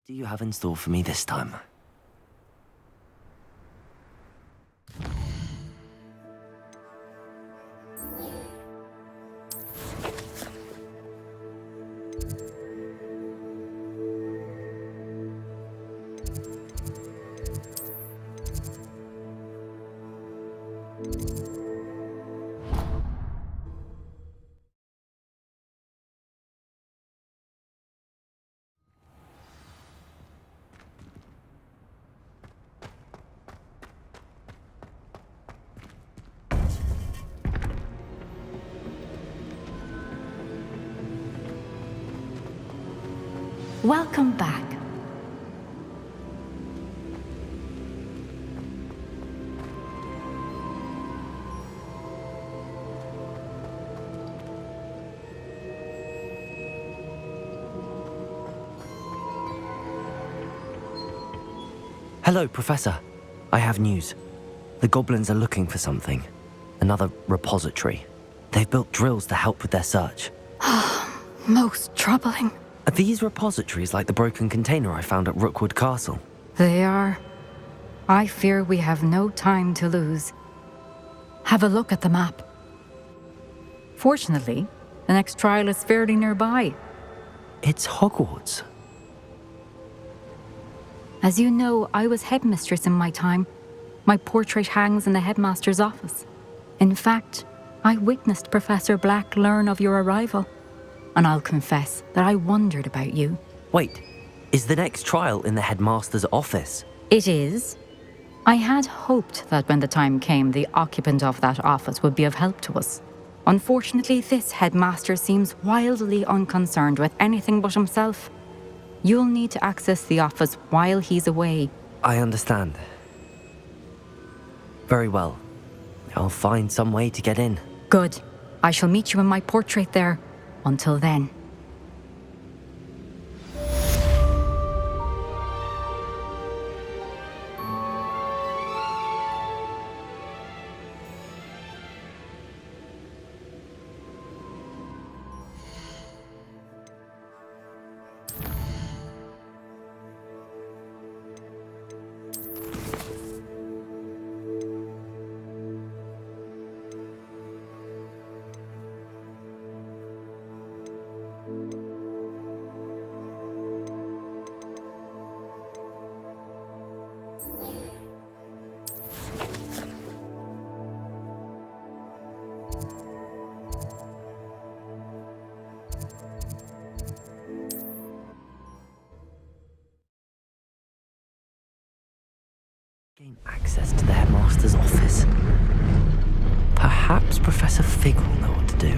do you have in store for me this time? Welcome back. Hello, Professor. I have news. The goblins are looking for something. Another repository. They've built drills to help with their search. Most troubling. Are these repositories like the broken container I found at Rookwood Castle? They are. I fear we have no time to lose. Have a look at the map. Fortunately, the next trial is fairly nearby. It's Hogwarts. As you know, I was headmistress in my time. My portrait hangs in the headmaster's office. In fact, I witnessed Professor Black learn of your arrival. And I'll confess that I wondered about you. Wait, is the next trial in the headmaster's office? It is. I had hoped that when the time came, the occupant of that office would be of help to us. Unfortunately, this headmaster seems wildly unconcerned with anything but himself. You'll need to access the office while he's away. I understand. Very well. I'll find some way to get in. Good. I shall meet you in my portrait there. Until then. Gain access to the headmaster's office. Perhaps Professor Fig will know what to do.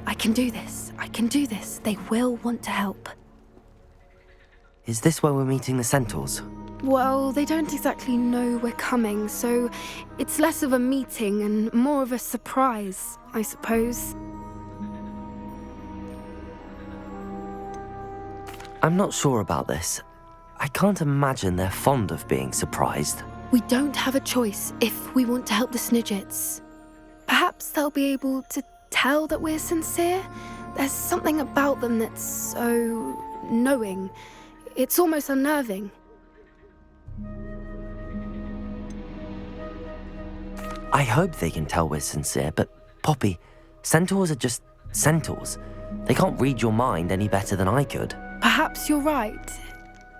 I can do this. I can do this. They will want to help. Is this where we're meeting the centaurs? Well, they don't exactly know we're coming, so it's less of a meeting and more of a surprise, I suppose. I'm not sure about this. I can't imagine they're fond of being surprised. We don't have a choice if we want to help the Snidgets. Perhaps they'll be able to tell that we're sincere. There's something about them that's so knowing. It's almost unnerving. I hope they can tell we're sincere, but Poppy, centaurs are just centaurs. They can't read your mind any better than I could. Perhaps you're right.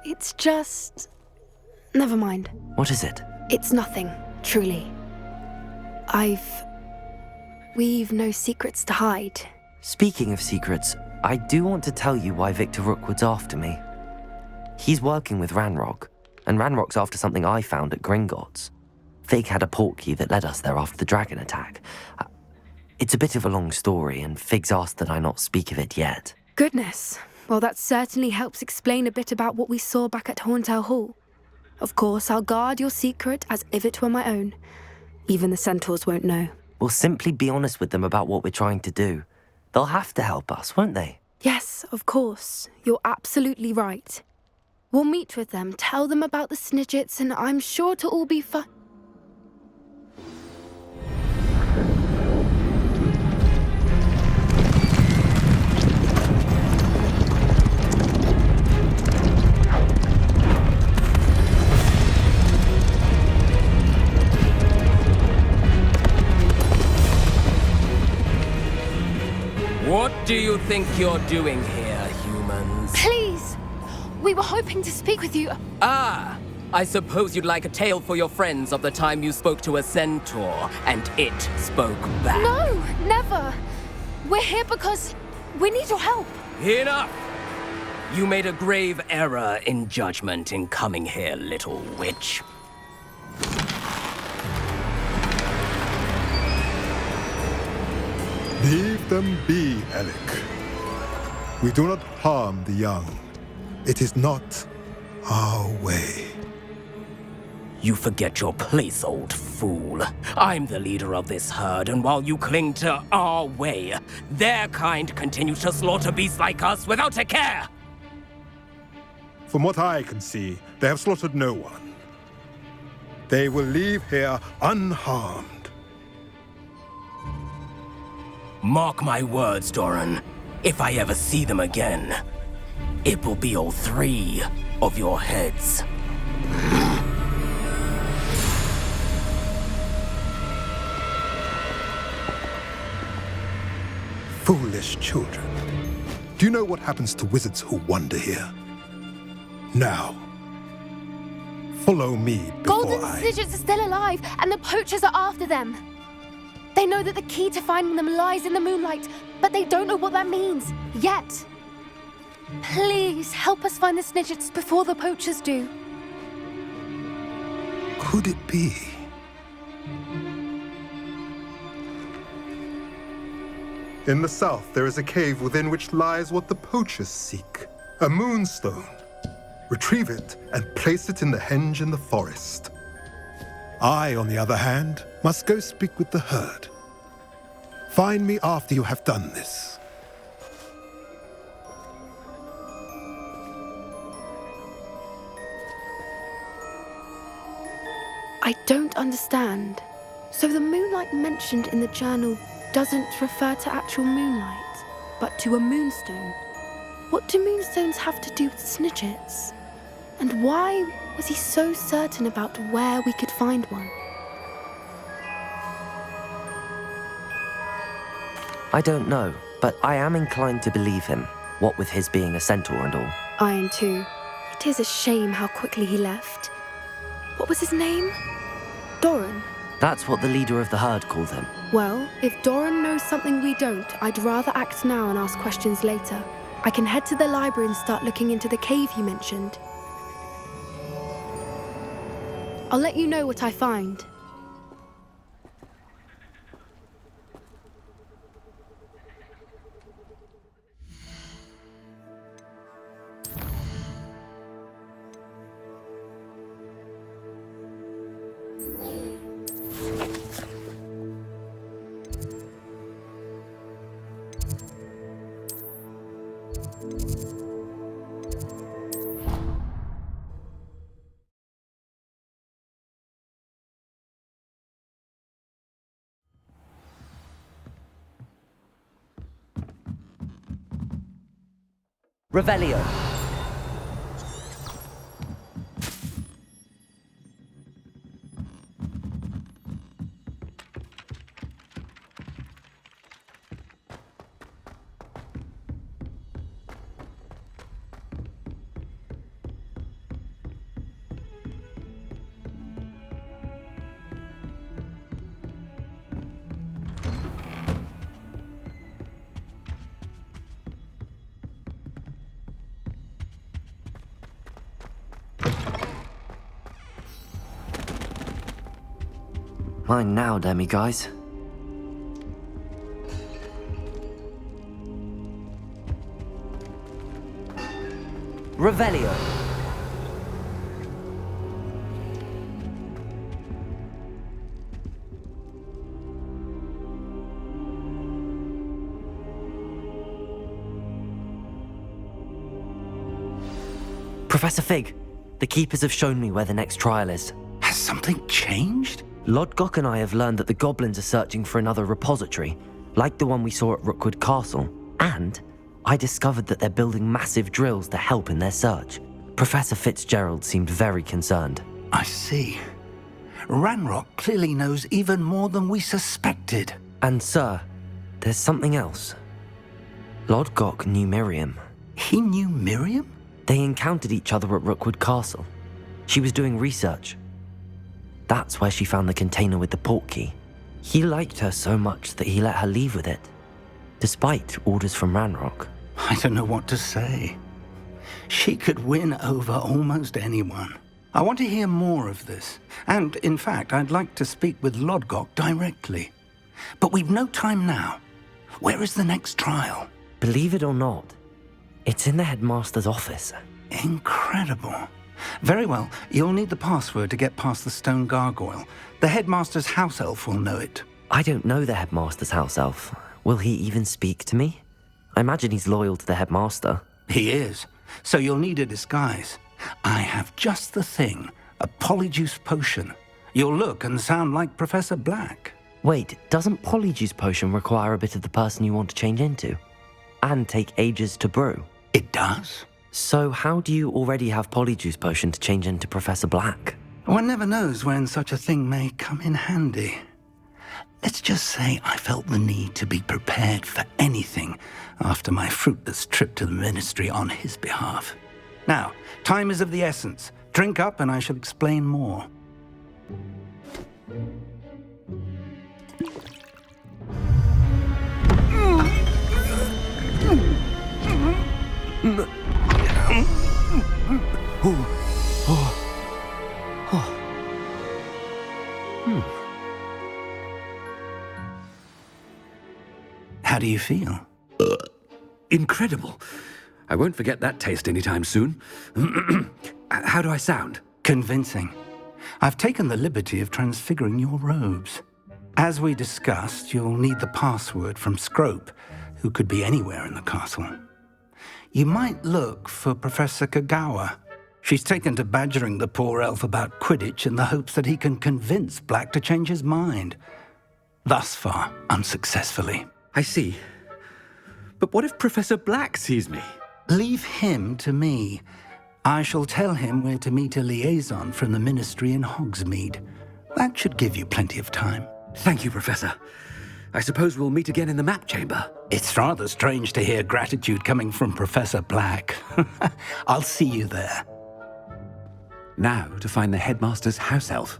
It's just... Never mind. What is it? It's nothing, truly. We've no secrets to hide. Speaking of secrets, I do want to tell you why Victor Rookwood's after me. He's working with Ranrock, and Ranrock's after something I found at Gringotts. Fig had a portkey that led us there after the dragon attack. It's a bit of a long story, and Fig's asked that I not speak of it yet. Goodness. Well, that certainly helps explain a bit about what we saw back at Horntail Hall. Of course, I'll guard your secret as if it were my own. Even the centaurs won't know. We'll simply be honest with them about what we're trying to do. They'll have to help us, won't they? Yes, of course. You're absolutely right. We'll meet with them, tell them about the Snidgets, and I'm sure it'll all be fine. What do you think you're doing here, humans? Please! We were hoping to speak with you. Ah! I suppose you'd like a tale for your friends of the time you spoke to a centaur, and it spoke back. No, never! We're here because we need your help. Enough! You made a grave error in judgment in coming here, little witch. Leave them be, Alec. We do not harm the young. It is not our way. You forget your place, old fool. I'm the leader of this herd, and while you cling to our way, their kind continues to slaughter beasts like us without a care! From what I can see, they have slaughtered no one. They will leave here unharmed. Mark my words, Doran. If I ever see them again, it will be all 3 of your heads. Foolish children. Do you know what happens to wizards who wander here? Now, follow me before Golden I... Snidgets are still alive, and the poachers are after them. They know that the key to finding them lies in the moonlight, but they don't know what that means, yet. Please, help us find the Snidgets before the poachers do. Could it be? In the south, there is a cave within which lies what the poachers seek. A moonstone. Retrieve it and place it in the henge in the forest. I, on the other hand, must go speak with the herd. Find me after you have done this. I don't understand. So the moonlight mentioned in the journal doesn't refer to actual moonlight, but to a moonstone. What do moonstones have to do with Snidgets? And why was he so certain about where we could find one? I don't know, but I am inclined to believe him, what with his being a centaur and all. I am too. It is a shame how quickly he left. What was his name? Doran? That's what the leader of the herd called him. Well, if Doran knows something we don't, I'd rather act now and ask questions later. I can head to the library and start looking into the cave you mentioned. I'll let you know what I find. Revelio. Mine now, demi-guys. Revelio. Professor Fig, the Keepers have shown me where the next trial is. Has something changed? Lodgok and I have learned that the goblins are searching for another repository, like the one we saw at Rookwood Castle. And I discovered that they're building massive drills to help in their search. Professor Fitzgerald seemed very concerned. I see. Ranrock clearly knows even more than we suspected. And sir, there's something else. Lodgok knew Miriam. He knew Miriam? They encountered each other at Rookwood Castle. She was doing research. That's where she found the container with the portkey. He liked her so much that he let her leave with it, despite orders from Ranrock. I don't know what to say. She could win over almost anyone. I want to hear more of this. And, in fact, I'd like to speak with Lodgok directly. But we've no time now. Where is the next trial? Believe it or not, it's in the headmaster's office. Incredible. Very well. You'll need the password to get past the stone gargoyle. The headmaster's house elf will know it. I don't know the headmaster's house elf. Will he even speak to me? I imagine he's loyal to the headmaster. He is. So you'll need a disguise. I have just the thing. A Polyjuice potion. You'll look and sound like Professor Black. Wait, doesn't Polyjuice potion require a bit of the person you want to change into? And take ages to brew? It does. So how do you already have Polyjuice potion to change into Professor Black? One never knows when such a thing may come in handy. Let's just say I felt the need to be prepared for anything after my fruitless trip to the Ministry on his behalf. Now, time is of the essence. Drink up and I shall explain more. How do you feel? Incredible. I won't forget that taste anytime soon. How do I sound? Convincing. I've taken the liberty of transfiguring your robes. As we discussed, you'll need the password from Scrope, who could be anywhere in the castle. You might look for Professor Kagawa. She's taken to badgering the poor elf about Quidditch in the hopes that he can convince Black to change his mind. Thus far, unsuccessfully. I see. But what if Professor Black sees me? Leave him to me. I shall tell him where to meet a liaison from the Ministry in Hogsmeade. That should give you plenty of time. Thank you, Professor. I suppose we'll meet again in the map chamber. It's rather strange to hear gratitude coming from Professor Black. I'll see you there. Now to find the headmaster's house elf.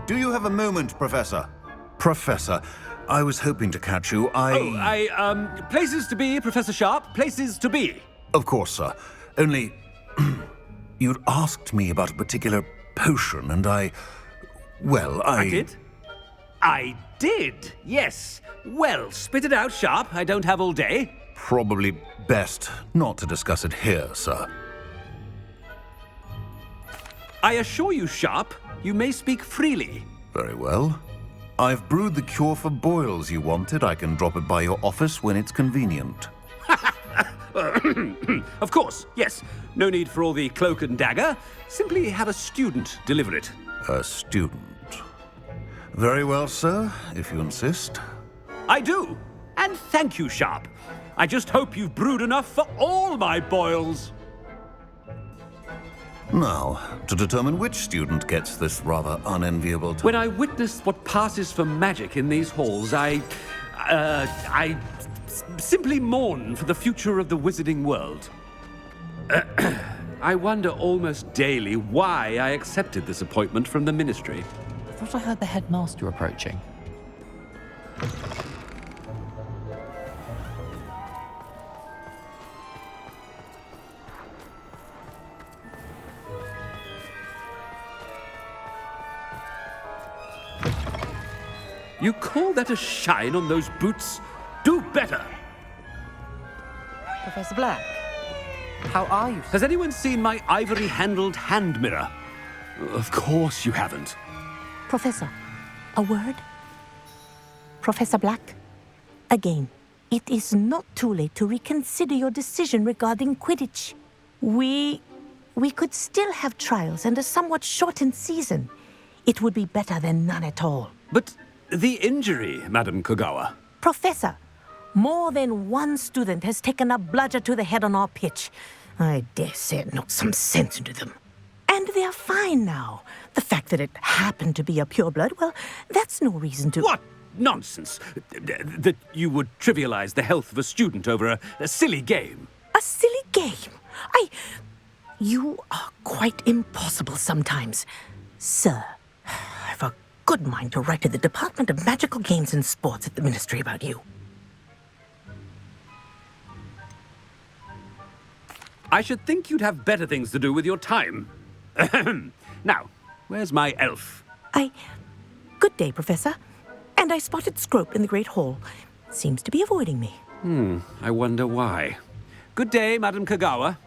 Do you have a moment, Professor? Professor, I was hoping to catch you. Places to be, Professor Sharp. Places to be. Of course, sir. Only, you'd asked me about a particular potion, and I did? I did, yes. Well, spit it out, Sharp. I don't have all day. Probably best not to discuss it here, sir. I assure you, Sharp, you may speak freely. Very well. I've brewed the cure for boils you wanted. I can drop it by your office when it's convenient. Of course, yes. No need for all the cloak and dagger. Simply have a student deliver it. A student. Very well, sir, if you insist. I do. And thank you, Sharp. I just hope you've brewed enough for all my boils. Now, to determine which student gets this rather unenviable task. When I witness what passes for magic in these halls, I simply mourn for the future of the wizarding world. I wonder almost daily why I accepted this appointment from the Ministry. I thought I heard the headmaster approaching. You call that a shine on those boots? Do better! Professor Black, How are you? Has anyone seen my ivory-handled hand mirror? Of course you haven't. Professor, a word? Professor Black, again, it is not too late to reconsider your decision regarding Quidditch. We could still have trials and a somewhat shortened season. It would be better than none at all. But the injury, Madam Kogawa. Professor, more than one student has taken a bludger to the head on our pitch. I dare say it knocked some sense into them. And they're fine now. The fact that it happened to be a pureblood, well, that's no reason to... What nonsense! That you would trivialize the health of a student over a silly game. A silly game? You are quite impossible sometimes. Sir, I've a good mind to write to the Department of Magical Games and Sports at the Ministry about you. I should think you'd have better things to do with your time. Now, where's my elf? Good day, Professor. And I spotted Scrope in the Great Hall. Seems to be avoiding me. I wonder why. Good day, Madam Kogawa.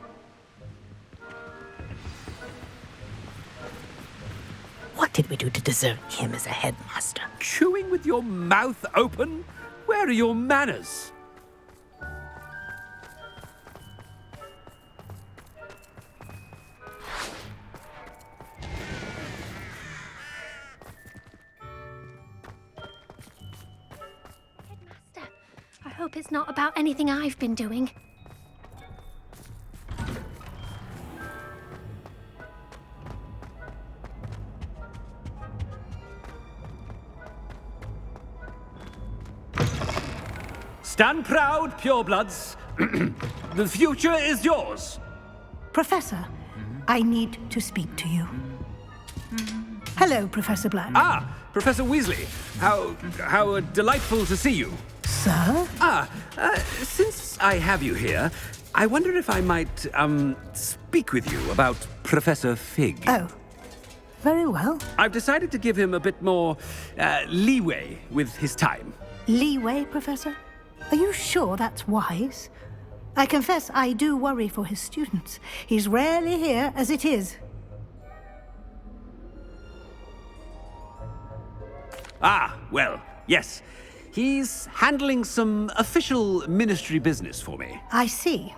What did we do to deserve him as a headmaster? Chewing with your mouth open? Where are your manners? Headmaster, I hope it's not about anything I've been doing. Stand proud, purebloods. The future is yours. Professor, I need to speak to you. Hello, Professor Black. Ah, Professor Weasley. How delightful to see you. Sir? Since I have you here, I wonder if I might, speak with you about Professor Fig. Oh, very well. I've decided to give him a bit more, leeway with his time. Leeway, Professor? Are you sure that's wise? I confess I do worry for his students. He's rarely here as it is. Well, yes. He's handling some official ministry business for me. I see.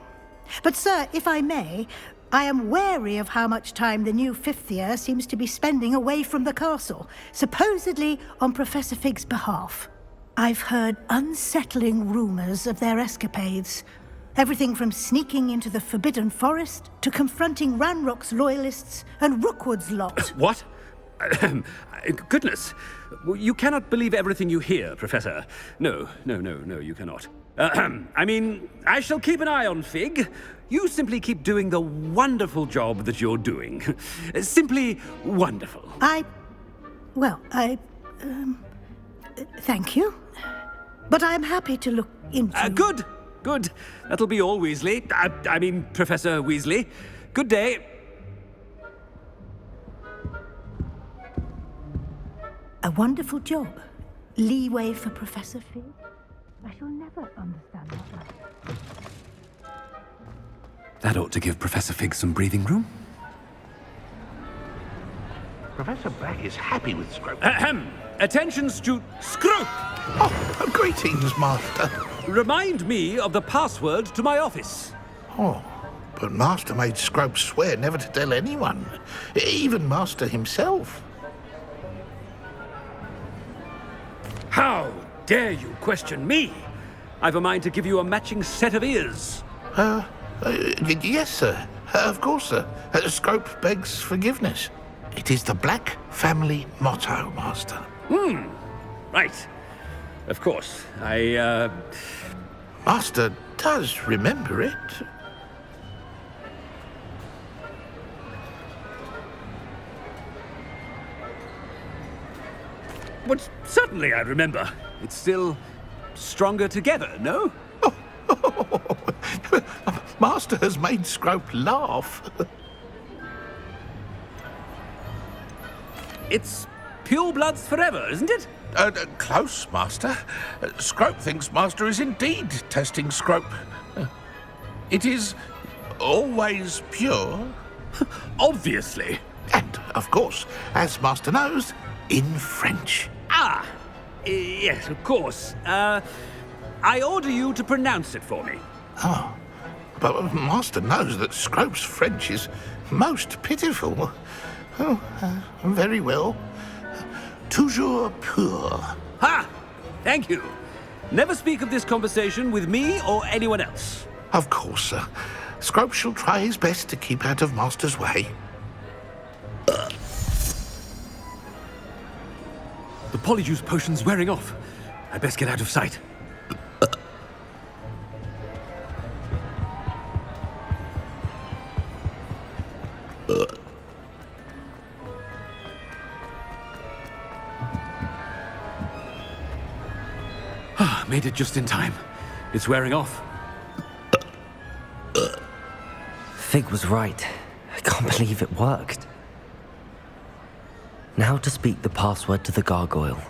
But, sir, if I may, I am wary of how much time the new fifth year seems to be spending away from the castle, supposedly on Professor Fig's behalf. I've heard unsettling rumors of their escapades. Everything from sneaking into the Forbidden Forest to confronting Ranrock's loyalists and Rookwood's lot. What? Goodness. You cannot believe everything you hear, Professor. No, you cannot. I mean, I shall keep an eye on Fig. You simply keep doing the wonderful job that you're doing. Simply wonderful. Thank you. But I'm happy to look into... Good. That'll be all, Weasley. I mean, Professor Weasley. Good day. A wonderful job. Leeway for Professor Fig. I shall never understand that. That ought to give Professor Fig some breathing room. Professor Black is happy with Scrope. Attention, Scrope! Oh, greetings, Master. Remind me of the password to my office. Oh, but Master made Scrope swear never to tell anyone, even Master himself. How dare you question me? I've a mind to give you a matching set of ears. Yes, sir. Of course, sir. Scrope begs forgiveness. It is the Black family motto, Master. Right. Of course. Master does remember it. But certainly I remember. It's still stronger together, no? Master has made Scrope laugh. It's purebloods forever, isn't it? Close, Master. Scrope thinks Master is indeed testing Scrope. It is always pure? Obviously. And, of course, as Master knows, in French. Ah, yes, of course. I order you to pronounce it for me. Oh, but Master knows that Scrope's French is most pitiful. Oh, very well. Toujours pur. Ha! Thank you. Never speak of this conversation with me or anyone else. Of course, sir. Scrope shall try his best to keep out of Master's way. The Polyjuice potion's wearing off. I best get out of sight. Made it just in time. It's wearing off. Fig was right. I can't believe it worked. Now to speak the password to the gargoyle.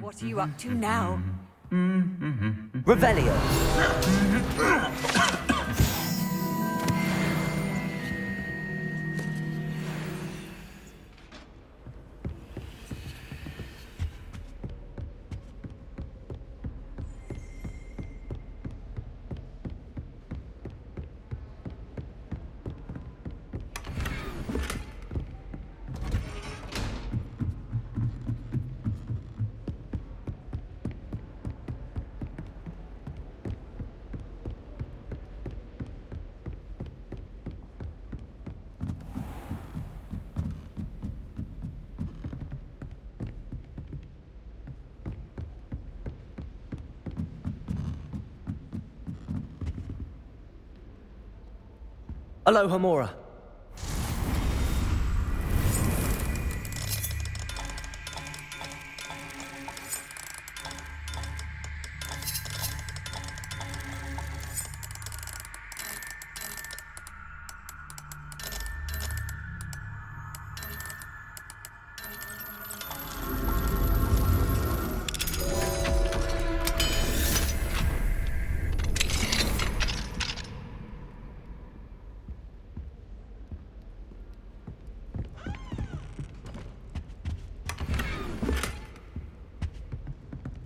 What are you up to now? Revelio. Aloha Mora.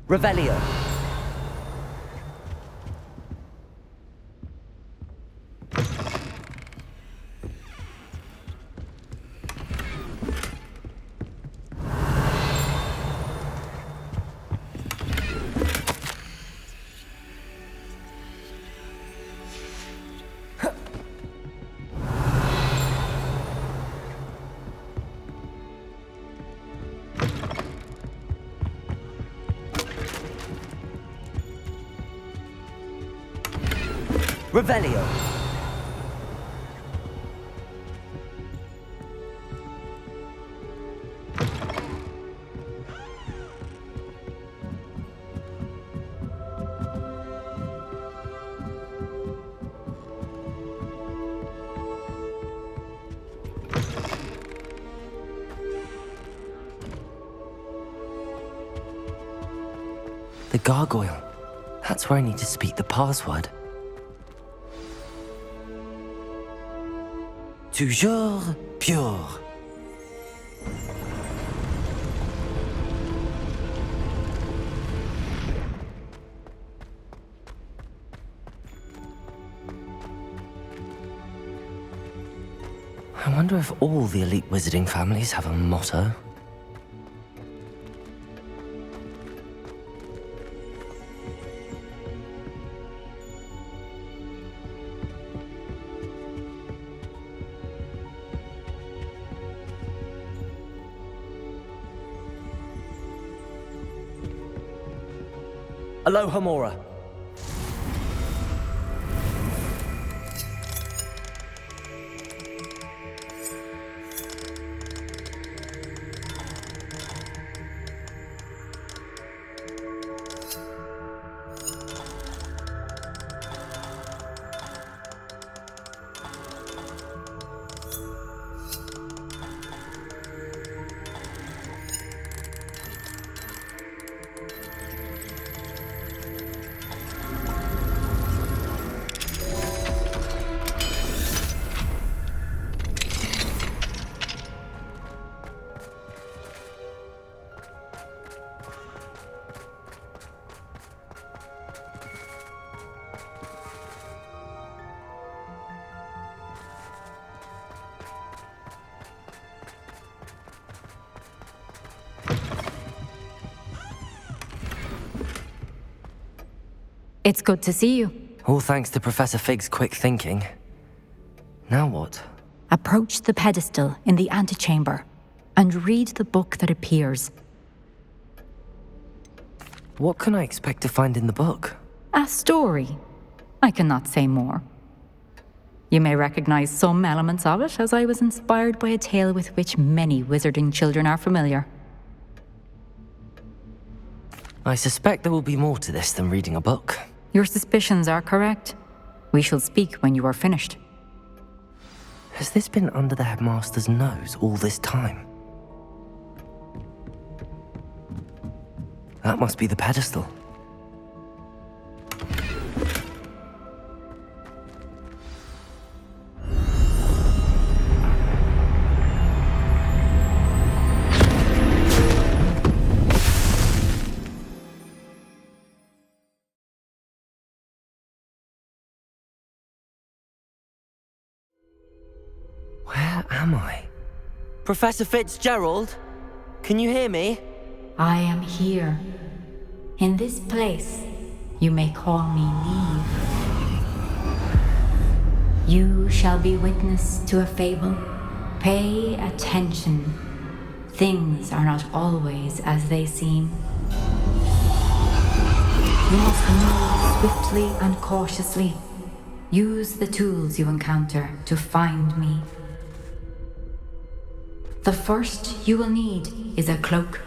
Revelio. Revelio. gargoyle. That's where I need to speak the password. Toujours pure. I wonder if all the elite wizarding families have a motto. Aloha Mora. It's good to see you. All thanks to Professor Fig's quick thinking. Now what? Approach the pedestal in the antechamber and read the book that appears. What can I expect to find in the book? A story. I cannot say more. You may recognize some elements of it, as I was inspired by a tale with which many wizarding children are familiar. I suspect there will be more to this than reading a book. Your suspicions are correct. We shall speak when you are finished. Has this been under the headmaster's nose all this time? That must be the pedestal. Where am I? Professor Fitzgerald? Can you hear me? I am here. In this place, you may call me Neve. You shall be witness to a fable. Pay attention. Things are not always as they seem. You must move swiftly and cautiously. Use the tools you encounter to find me. The first you will need is a cloak